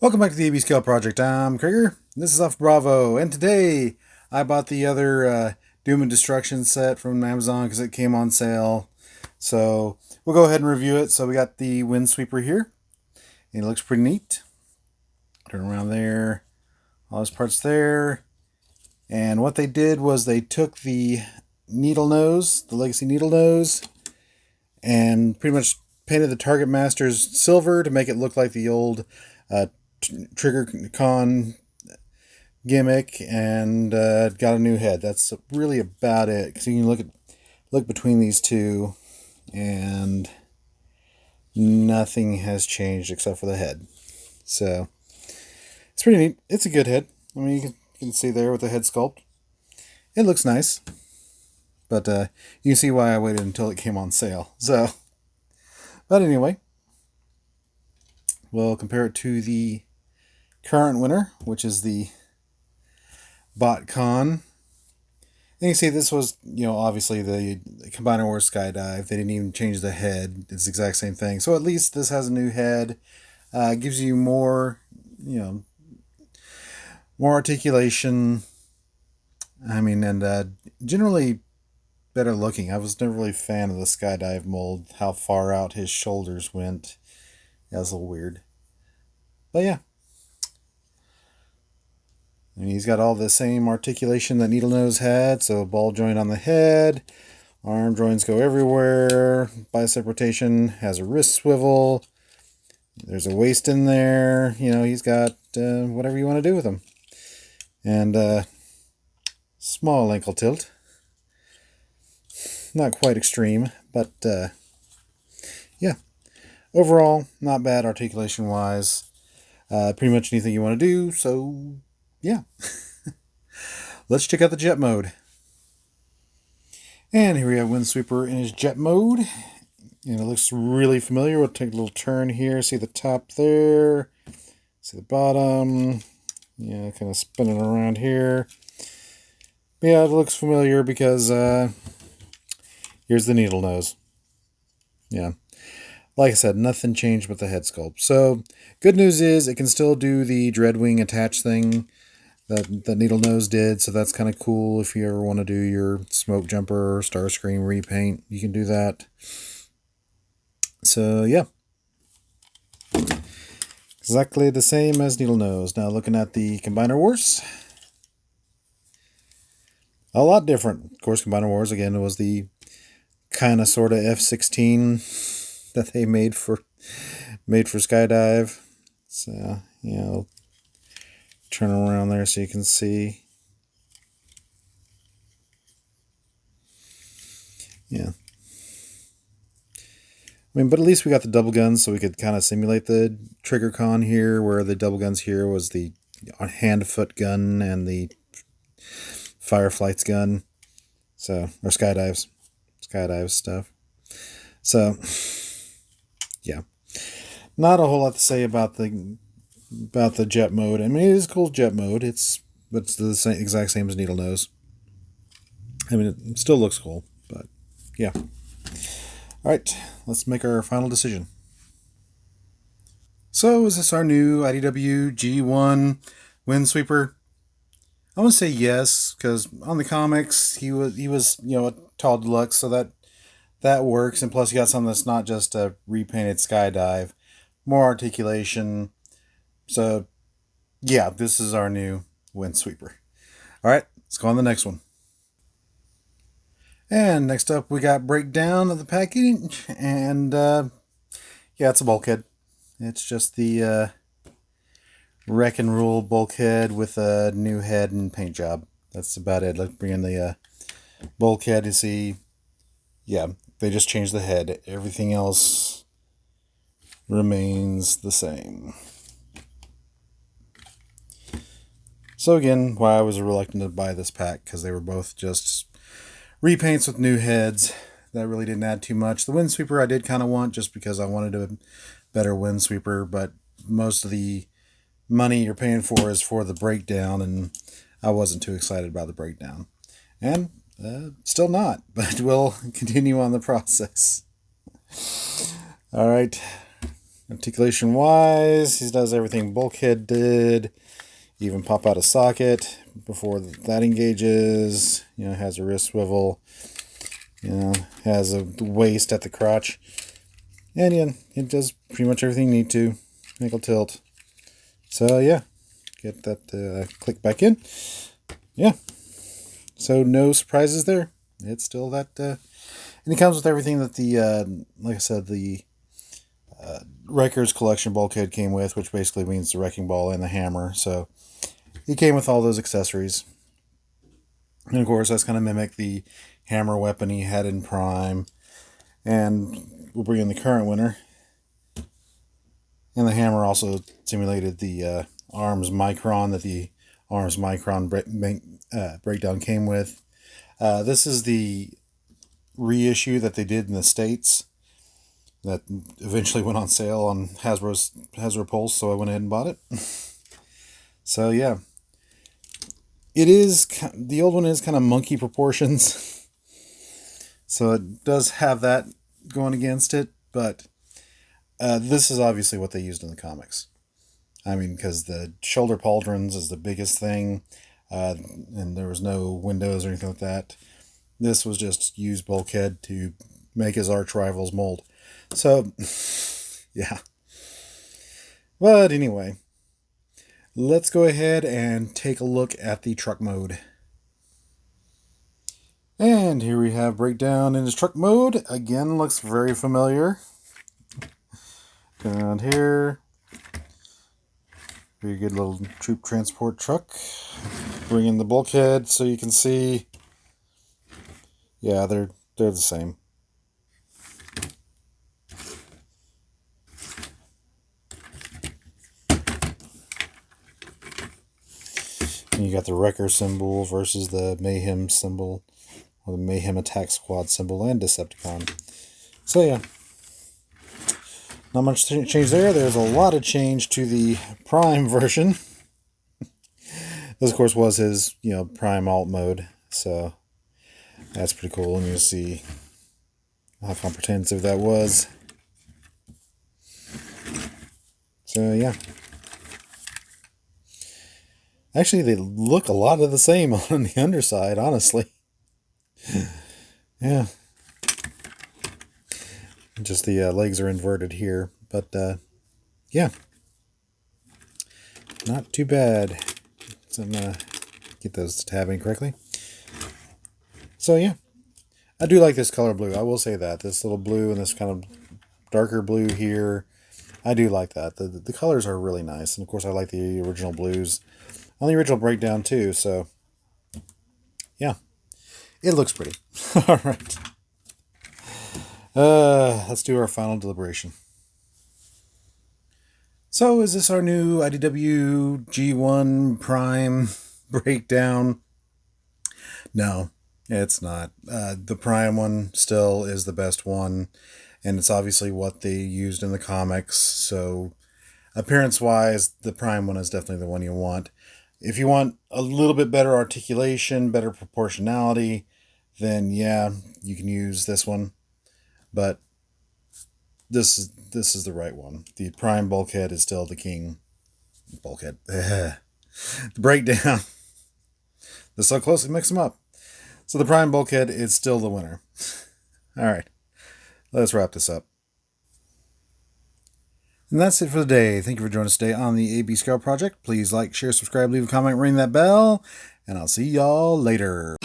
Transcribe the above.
Welcome back to the AB Scale Project. I'm Krieger. This is off Bravo, and today I bought the other Doom and Destruction set from Amazon because it came on sale. So we'll go ahead and review it. So we got the Windsweeper here, and it looks pretty neat. Turn around there, all those parts there. And what they did was they took the needle nose, the Legacy needle nose, and pretty much painted the Target Masters silver to make it look like the old Trigger Con gimmick, and got a new head. That's really about it. Because you can look between these two, and nothing has changed except for the head. So it's pretty neat. It's a good head. I mean, you can see there with the head sculpt. It looks nice, but you can see why I waited until it came on sale. So, but anyway, we'll compare it to the current winner, which is the BotCon. And you see this was, obviously the Combiner Wars Skydive. They didn't even change the head. It's the exact same thing. So at least this has a new head. Gives you more, more articulation. I mean, and generally better looking. I was never really a fan of the Skydive mold, how far out his shoulders went. That was a little weird. But yeah. And he's got all the same articulation that Needle Nose had, so ball joint on the head, arm joints go everywhere, bicep rotation, has a wrist swivel, there's a waist in there, he's got whatever you want to do with him. And small ankle tilt. Not quite extreme, but yeah. Overall, not bad articulation-wise. Pretty much anything you want to do, so yeah. Let's check out the jet mode. And here we have Windsweeper in his jet mode. And it looks really familiar. We'll take a little turn here. See the top there. See the bottom. Yeah, kind of spinning around here. But yeah, it looks familiar because here's the needle nose. Yeah. Like I said, nothing changed with the head sculpt. So, good news is it can still do the Dreadwing attach thing that Needle Nose did, so that's kind of cool if you ever want to do your Smoke Jumper or Starscream repaint. You can do that. So, yeah. Exactly the same as Needle Nose. Now, looking at the Combiner Wars. A lot different. Of course, Combiner Wars, again, was the kind of sort of F-16 that they made for Skydive. So, turn around there so you can see. Yeah. I mean, but at least we got the double guns, so we could kind of simulate the Trigger Con here, where the double guns here was the hand-foot gun and the Fireflight's gun. So, or Skydive stuff. So, yeah. Not a whole lot to say about the jet mode. I mean, it is cool jet mode. It's the same, exact same as Needle Nose. I mean, it still looks cool, but yeah. All right, let's make our final decision. So, is this our new IDW G1 Windsweeper? I want to say yes, because on the comics he was a tall deluxe, so that works, and plus you got something that's not just a repainted Skydive, more articulation. So, yeah, this is our new Windsweeper. All right, let's go on the next one. And next up, we got breakdown of the package, and yeah, it's a bulkhead. It's just the Wreck and Rule bulkhead with a new head and paint job. That's about it. Let's bring in the bulkhead to see. Yeah, they just changed the head. Everything else remains the same. So again, why I was reluctant to buy this pack, because they were both just repaints with new heads. That really didn't add too much. The Windsweeper I did kind of want, just because I wanted a better Windsweeper, but most of the money you're paying for is for the breakdown, and I wasn't too excited about the breakdown. And still not, but we'll continue on the process. All right. Articulation wise, he does everything Bulkhead did. Even pop out a socket before that engages. You know, has a wrist swivel. You know, has a waist at the crotch. And yeah, it does pretty much everything you need to. Ankle tilt. So yeah, get that click back in. Yeah. So no surprises there. It's still that, and it comes with everything that the, like I said, the Wrecker's Collection bulkhead came with, which basically means the wrecking ball and the hammer. So he came with all those accessories. And of course, that's kind of mimic the hammer weapon he had in Prime. And we'll bring in the current winner. And the hammer also simulated the arms micron that the arms micron breakdown came with. This is the reissue that they did in the States that eventually went on sale on Hasbro Pulse, so I went ahead and bought it. So yeah, it is, the old one is kind of monkey proportions, so it does have that going against it, but this is obviously what they used in the comics. I mean, because the shoulder pauldrons is the biggest thing, and there was no windows or anything like that. This was just used bulkhead to make his arch rival's mold. So, yeah. But anyway, let's go ahead and take a look at the truck mode. And here we have Breakdown in his truck mode. Again, looks very familiar. Down here. Very good little troop transport truck. Bring in the bulkhead so you can see. Yeah, they're the same. And you got the Wrecker symbol versus the Mayhem symbol, or the Mayhem Attack Squad symbol, and Decepticon. So yeah, not much change there. There's a lot of change to the Prime version. This, of course, was his, Prime alt mode, so that's pretty cool, and you'll see how comprehensive that was. So yeah. Actually, they look a lot of the same on the underside, honestly. Yeah. Just the legs are inverted here. But, yeah. Not too bad. So I'm going to get those tabbing correctly. So, yeah. I do like this color blue. I will say that. This little blue and this kind of darker blue here. I do like that. The colors are really nice. And, of course, I like the original blues on the original Breakdown too, so yeah, it looks pretty. All right, let's do our final deliberation. So, is this our new IDW G1 Prime Breakdown? No, it's not. The Prime one still is the best one, and it's obviously what they used in the comics, so appearance-wise, the Prime one is definitely the one you want. If you want a little bit better articulation, better proportionality, then yeah, you can use this one. But this is the right one. The Prime bulkhead is still the king. Bulkhead. The Breakdown. This so closely mix them up. So the Prime bulkhead is still the winner. All right, let's wrap this up. And that's it for the day. Thank you for joining us today on the AB Scout Project. Please like, share, subscribe, leave a comment, ring that bell, and I'll see y'all later.